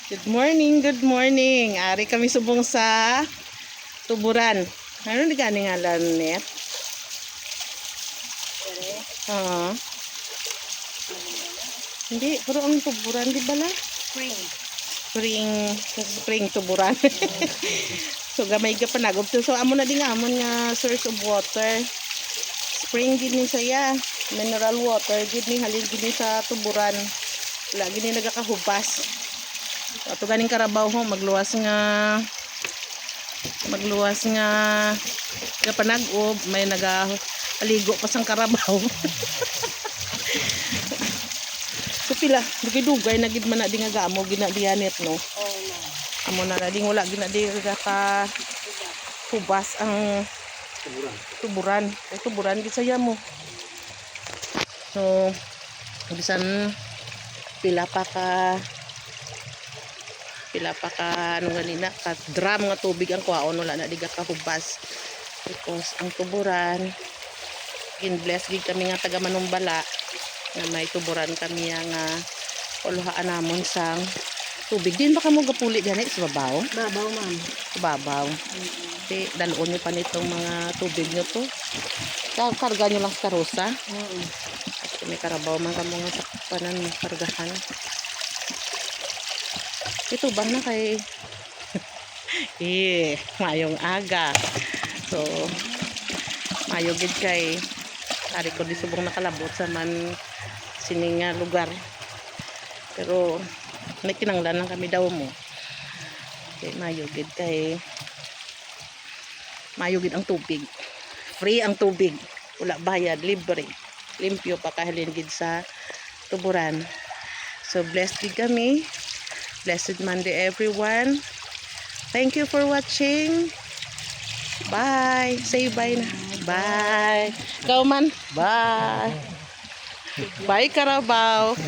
Good morning, good morning. Ari kami subong sa tuburan. Ano ni gani ngalan net? Oo. Hindi, pero ang tuburan di bala? Spring tuburan. So gamay ka panagop. So amo na din amon nga source of water. Spring gid ni saya, mineral water gid ni halin gid ni sa tuburan. Lagi ni nagakahubas. Ato ganing karabaw ho magluwas nga panag-ob may nagaligo pa sang karabaw. So pila dugay na gid man na di nga gamo ginadianet no. Amo na ding wala ginadi ka hubas ang tuburan gid saya mo. So bisan pila pa ka ano ganina ka drum nga tubig ang kuhaon wala na diga ka hubas because ang tuburan bless gid kami nga taga Manumbala nga may tuburan kami nga uluhaan namon sang tubig din baka mo gapuli gani sa babaw Ma'am. sa babaw dalon nyo pa nitong mga tubig nyo to karga nyo lang sa karosa may karabaw man kamo nga sa panan kargahan. Ito bang na kay mayong aga. So mayo gid kay ari ko di subong nakalabot sa man sining lugar. Pero nakinanglan lang kami daw mo. Kay mayo gid ang tubig. Free ang tubig. Wala bayad, libre. Limpyo pa kahalin gid sa tuburan. So blessed gid kami. Blessed Monday everyone. Thank you for watching. Bye. Say bye na. Bye. Ikaw man. Bye. Bye Karabaw.